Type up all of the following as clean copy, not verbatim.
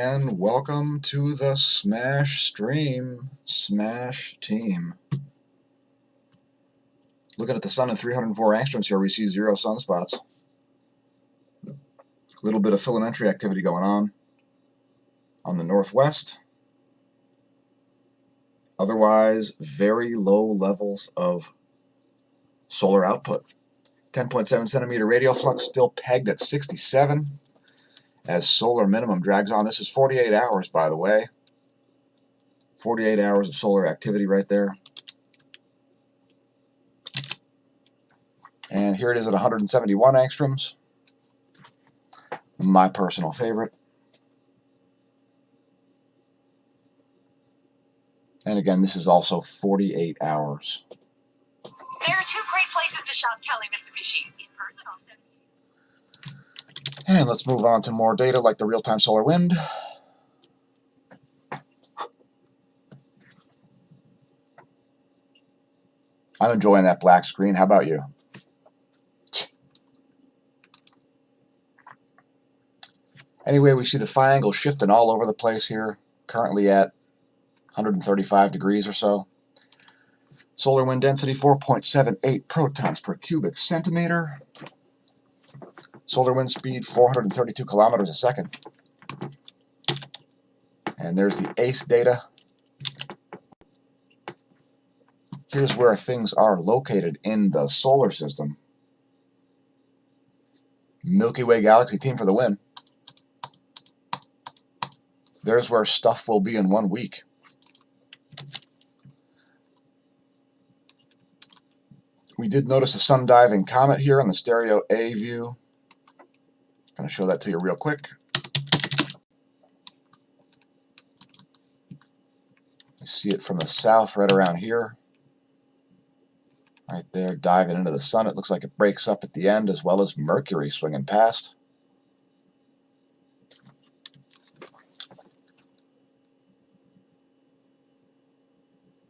and welcome to the Smash stream, Smash team. Looking at the sun at 304 angstroms here, we see 0 sunspots. A little bit of filamentary activity going on the northwest. Otherwise, very low levels of solar output. 10.7 centimeter radial flux still pegged at 67 as solar minimum drags on. This is 48 hours, by the way. 48 hours of solar activity right there. And here it is at 171 angstroms. My personal favorite. And again, this is also 48 hours. There are 2 great places to shop Kelly Mitsubishi. In person on 17. And let's move on to more data like the real-time solar wind. I'm enjoying that black screen. How about you? Anyway, we see the phi angle shifting all over the place here, currently at 135 degrees or so. Solar wind density 4.78 protons per cubic centimeter. Solar wind speed 432 kilometers a second. And there's the ACE data. Here's where things are located in the solar system. Milky Way galaxy team for the win. There's where stuff will be in 1 week. We did notice a sun-diving comet here on the stereo A view. Going to show that to you real quick. You see it from the south right around here. Right there, diving into the sun. It looks like it breaks up at the end, as well as Mercury swinging past.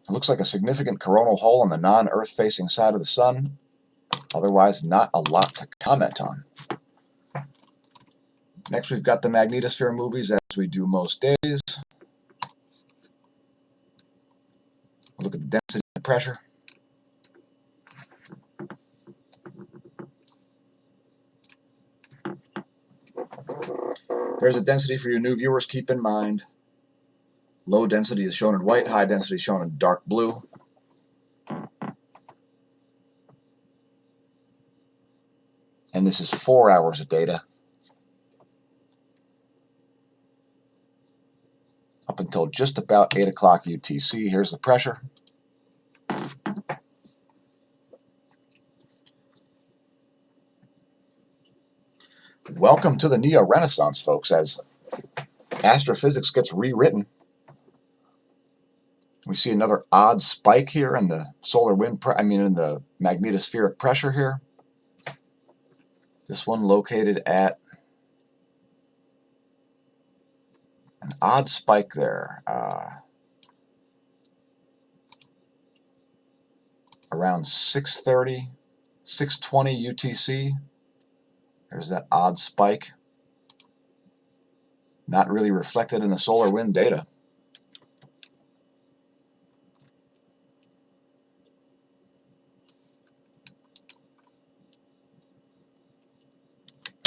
It looks like a significant coronal hole on the non-Earth facing side of the sun. Otherwise, not a lot to comment on. Next, we've got the magnetosphere movies, as we do most days. We'll look at the density and pressure. There's a density for your new viewers. Keep in mind, low density is shown in white, high density is shown in dark blue. And this is 4 hours of data. Up until just about 8 o'clock UTC. Here's the pressure. Welcome to the Neo-Renaissance, folks, as astrophysics gets rewritten. We see another odd spike here in the solar wind, in the magnetospheric pressure here. This one located at an odd spike there, around 6:30, 6:20 UTC. There's that odd spike. Not really reflected in the solar wind data.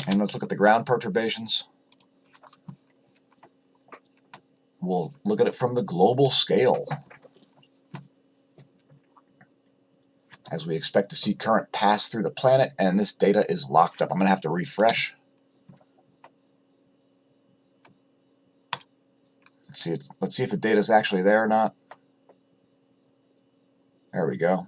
And let's look at the ground perturbations. We'll look at it from the global scale, as we expect to see current pass through the planet, and this data is locked up. I'm going to have to refresh. Let's see if the data is actually there or not. There we go.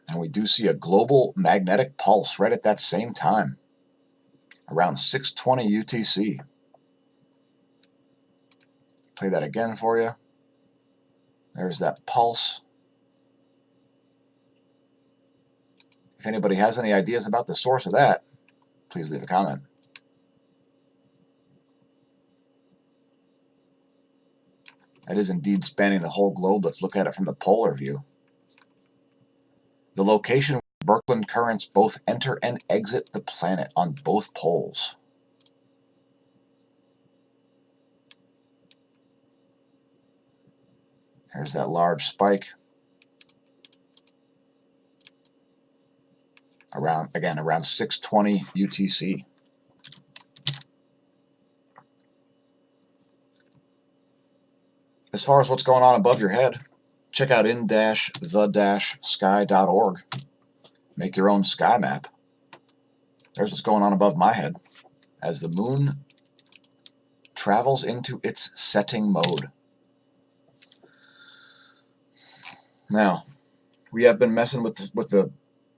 And we do see a global magnetic pulse right at that same time, around 6:20 UTC. Play that again for you. There's that pulse. If anybody has any ideas about the source of that, please leave a comment. That is indeed spanning the whole globe. Let's look at it from the polar view. The location where Birkeland currents both enter and exit the planet on both poles. There's that large spike. Around 6:20 UTC. As far as what's going on above your head, check out in-the-sky.org. Make your own sky map. There's what's going on above my head as the moon travels into its setting mode. Now, we have been messing with the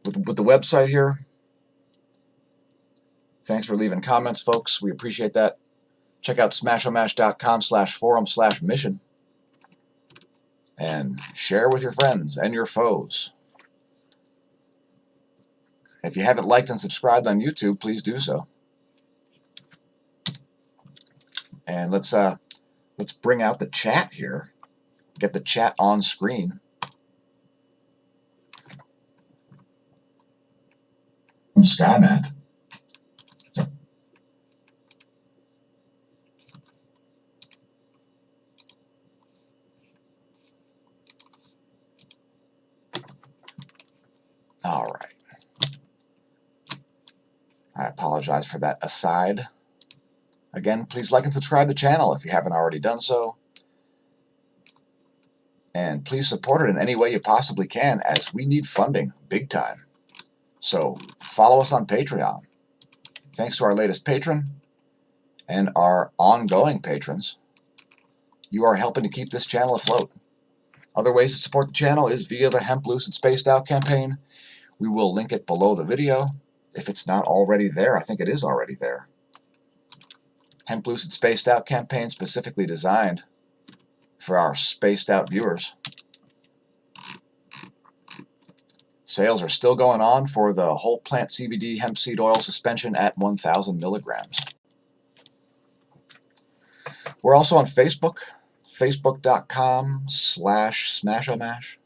website here. Thanks for leaving comments, folks. We appreciate that. Check out smashomash.com/forum/mission and share with your friends and your foes. If you haven't liked and subscribed on YouTube, please do so. And let's bring out the chat here. Get the chat on screen. Skynet. All right. I apologize for that aside. Again, please like and subscribe to the channel if you haven't already done so. And please support it in any way you possibly can, as we need funding big time. So follow us on Patreon. Thanks to our latest patron and our ongoing patrons, you are helping to keep this channel afloat. Other ways to support the channel is via the Hemp Loose and Spaced Out campaign. We will link it below the video if it's not already there. I think it is already there. Hemp Loose and Spaced Out campaign specifically designed for our spaced out viewers. Sales are still going on for the whole plant CBD hemp seed oil suspension at 1,000 milligrams. We're also on Facebook, facebook.com/smAsho.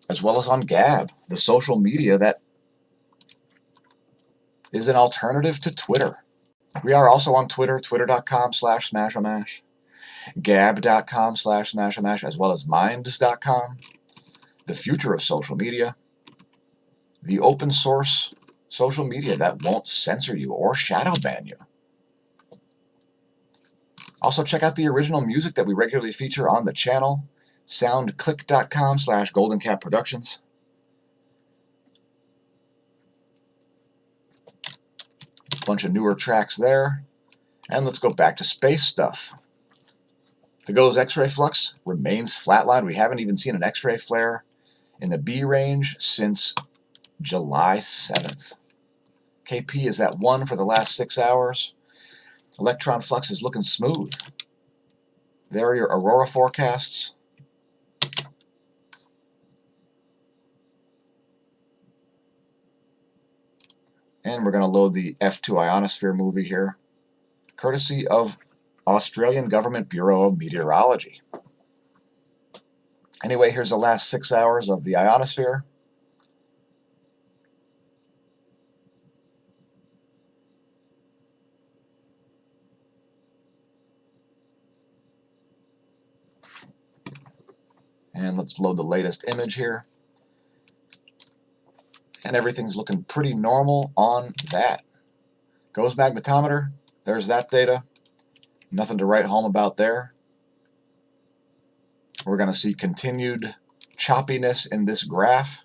As well as on Gab, the social media that is an alternative to Twitter. We are also on Twitter, twitter.com/smAsho, gab.com/smAsho, as well as minds.com, the future of social media, the open source social media that won't censor you or shadow ban you. Also check out the original music that we regularly feature on the channel, soundclick.com/goldencatproductions. Bunch of newer tracks there. And let's go back to space stuff. The GOES X-ray flux remains flatlined. We haven't even seen an X-ray flare in the B range since July 7th. KP is at 1 for the last 6 hours. Electron flux is looking smooth. There are your aurora forecasts. And we're going to load the F2 ionosphere movie here, courtesy of Australian Government Bureau of Meteorology. Anyway, here's the last 6 hours of the ionosphere. And let's load the latest image here. And everything's looking pretty normal on that. GOES magnetometer, there's that data. Nothing to write home about there. We're going to see continued choppiness in this graph,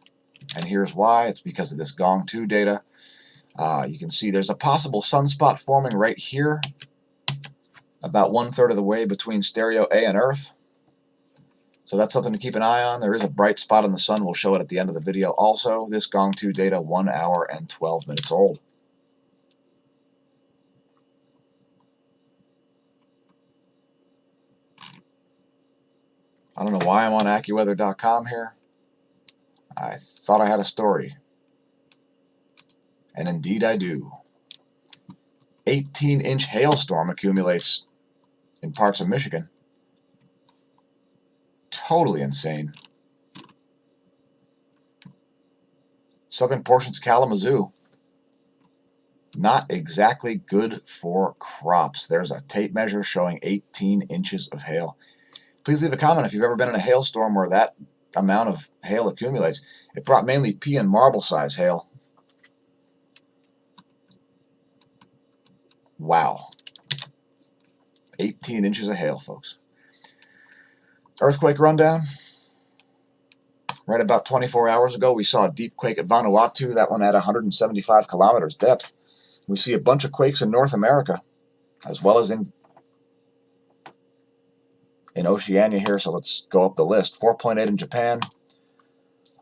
and here's why. It's because of this Gong 2 data. You can see there's a possible sunspot forming right here, about 1/3 of the way between stereo A and Earth. So that's something to keep an eye on. There is a bright spot on the sun. We'll show it at the end of the video. Also, this Gong 2 data, 1 hour and 12 minutes old. I don't know why I'm on AccuWeather.com here. I thought I had a story. And indeed I do. 18-inch hailstorm accumulates in parts of Michigan. Totally insane. Southern portions of Kalamazoo. Not exactly good for crops. There's a tape measure showing 18 inches of hail. Please leave a comment if you've ever been in a hailstorm where that amount of hail accumulates. It brought mainly pea and marble size hail. Wow. 18 inches of hail, folks. Earthquake rundown. Right about 24 hours ago, we saw a deep quake at Vanuatu, that one at 175 kilometers depth. We see a bunch of quakes in North America, as well as in Oceania here, so let's go up the list. 4.8 in Japan,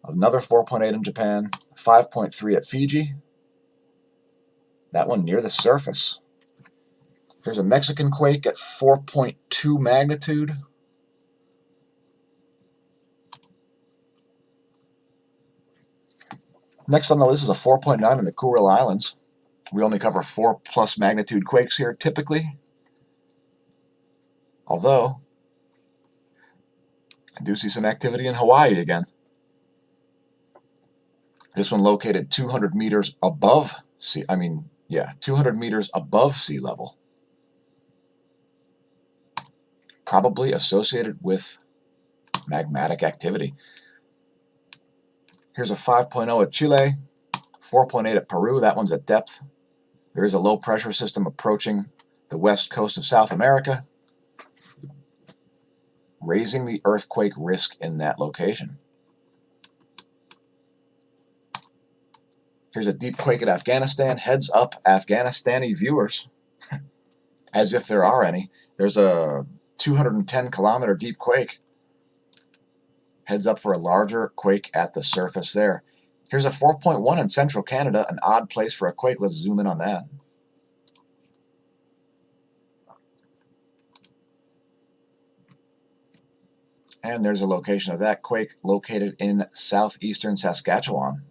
another 4.8 in Japan, 5.3 at Fiji, that one near the surface. Here's a Mexican quake at 4.2 magnitude. Next on the list is a 4.9 in the Kuril Islands. We only cover 4+ magnitude quakes here typically, although I do see some activity in Hawaii again. This one located 200 meters above 200 meters above sea level. Probably associated with magmatic activity. Here's a 5.0 at Chile, 4.8 at Peru. That one's at depth. There is a low pressure system approaching the west coast of South America, raising the earthquake risk in that location. Here's a deep quake at Afghanistan. Heads up, Afghanistani viewers, as if there are any. There's a 210 kilometer deep quake. Heads up for a larger quake at the surface there. Here's a 4.1 in central Canada, an odd place for a quake. Let's zoom in on that. And there's a location of that quake located in southeastern Saskatchewan.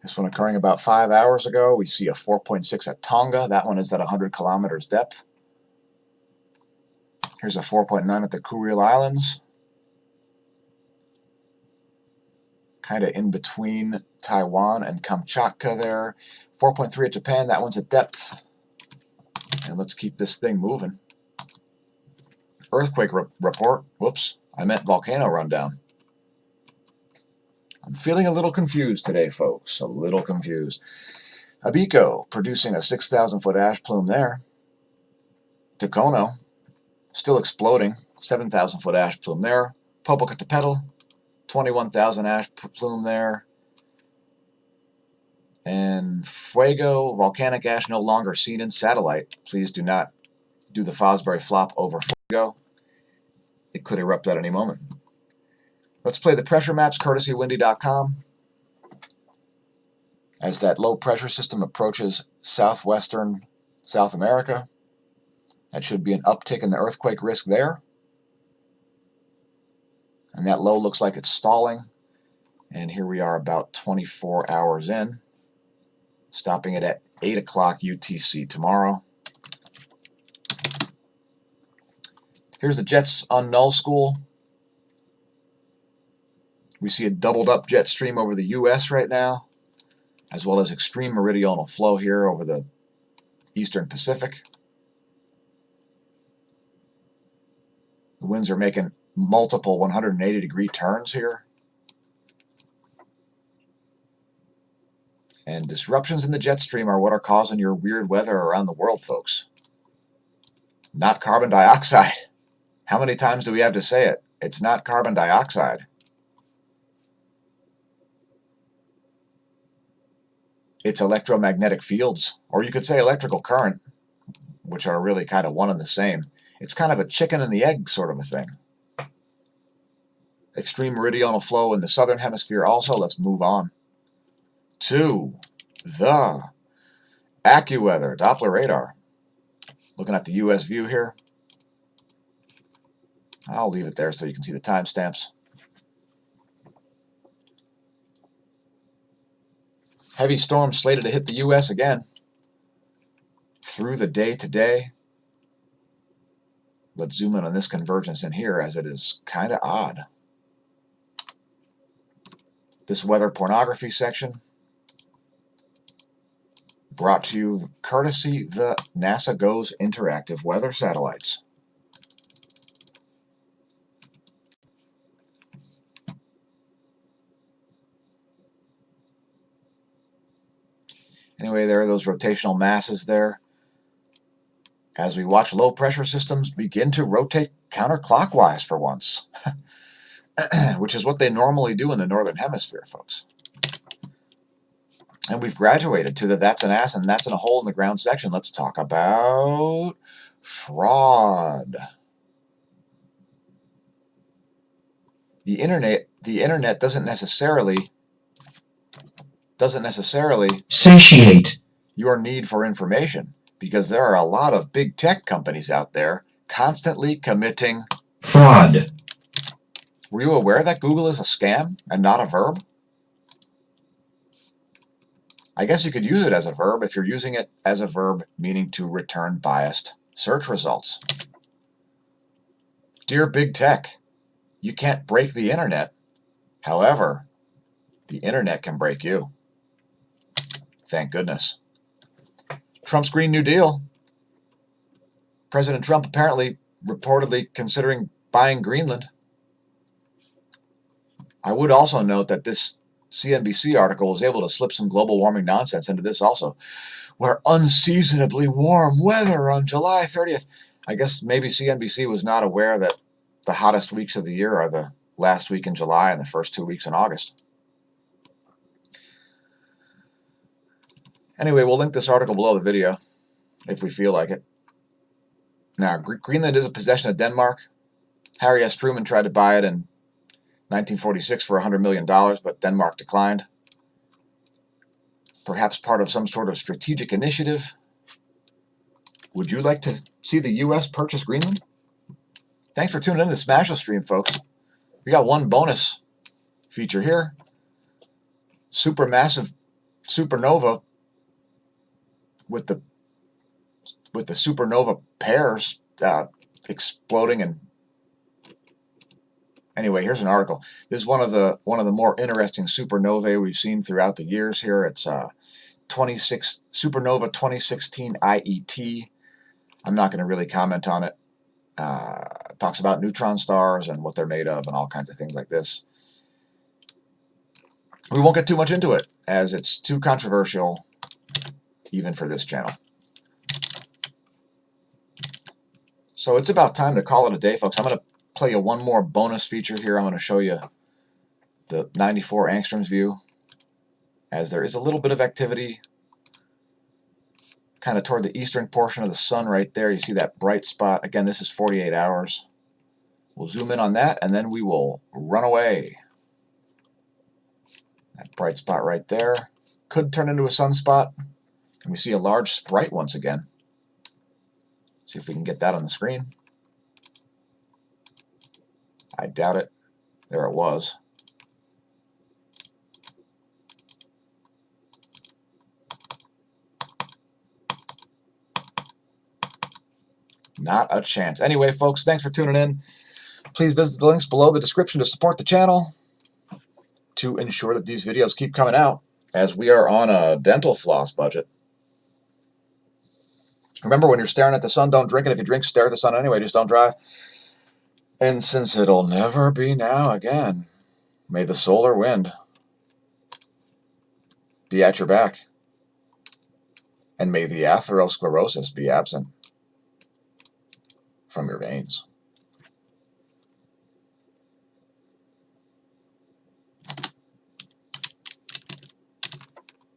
This one occurring about 5 hours ago. We see a 4.6 at Tonga. That one is at 100 kilometers depth. Here's a 4.9 at the Kuril Islands. Kind of in between Taiwan and Kamchatka there. 4.3 at Japan. That one's at depth. And let's keep this thing moving. Earthquake report. Whoops, I meant volcano rundown. I'm feeling a little confused today, folks. A little confused. Abico producing a 6,000-foot ash plume there. Tokono still exploding. 7,000-foot ash plume there. Popocatépetl, 21,000 ash plume there. And Fuego, volcanic ash no longer seen in satellite. Please do not do the Fosbury flop over Fuego. It could erupt at any moment. Let's play the pressure maps, courtesy windy.com. As that low pressure system approaches southwestern South America, that should be an uptick in the earthquake risk there. And that low looks like it's stalling. And here we are about 24 hours in, stopping it at 8 o'clock UTC tomorrow. Here's the jets on null school. We see a doubled up jet stream over the US right now, as well as extreme meridional flow here over the eastern Pacific. The winds are making multiple 180-degree turns here. And disruptions in the jet stream are what are causing your weird weather around the world, folks. Not carbon dioxide. How many times do we have to say it? It's not carbon dioxide. It's electromagnetic fields, or you could say electrical current, which are really kind of one and the same. It's kind of a chicken and the egg sort of a thing. Extreme meridional flow in the southern hemisphere also. Let's move on to the AccuWeather Doppler radar. Looking at the US view here. I'll leave it there so you can see the timestamps. Heavy storms slated to hit the US again through the day today. Let's zoom in on this convergence in here, as it is kind of odd. This weather pornography section brought to you courtesy the NASA GOES interactive weather satellites. Anyway, there are those rotational masses there. As we watch low pressure systems begin to rotate counterclockwise for once, which is what they normally do in the northern hemisphere, folks. And we've graduated to the that's an ass and that's in a hole in the ground section. Let's talk about fraud. The internet doesn't necessarily satiate your need for information, because there are a lot of big tech companies out there constantly committing fraud. Were you aware that Google is a scam and not a verb? I guess you could use it as a verb if you're using it as a verb meaning to return biased search results. Dear big tech, you can't break the internet. However, the internet can break you. Thank goodness. Trump's Green New Deal. President Trump apparently reportedly considering buying Greenland. I would also note that this CNBC article was able to slip some global warming nonsense into this also, where unseasonably warm weather on July 30th. I guess maybe CNBC was not aware that the hottest weeks of the year are the last week in July and the first 2 weeks in August. Anyway, we'll link this article below the video if we feel like it. Now, Greenland is a possession of Denmark. Harry S. Truman tried to buy it in 1946 for $100 million, but Denmark declined. Perhaps part of some sort of strategic initiative. Would you like to see the U.S. purchase Greenland? Thanks for tuning in to the smAsho stream, folks. We got one bonus feature here. Supermassive supernova with the supernova pairs exploding. And anyway, here's an article. This is one of the more interesting supernovae we've seen throughout the years here. It's Supernova 2016 IET. I'm not going to really comment on it. It talks about neutron stars and what they're made of and all kinds of things like this. We won't get too much into it, as it's too controversial even for this channel. So it's about time to call it a day, folks. I'm going to play you one more bonus feature here. I'm going to show you the 94 angstroms view, as there is a little bit of activity kind of toward the eastern portion of the sun right there. You see that bright spot. Again, this is 48 hours. We'll zoom in on that, and then we will run away. That bright spot right there could turn into a sunspot. And we see a large sprite once again. See if we can get that on the screen. I doubt it. There it was. Not a chance. Anyway, folks, thanks for tuning in. Please visit the links below the description to support the channel, to ensure that these videos keep coming out, as we are on a dental floss budget. Remember, when you're staring at the sun, don't drink it. If you drink, stare at the sun anyway. Just don't drive. And since it'll never be now again, may the solar wind be at your back, and may the atherosclerosis be absent from your veins.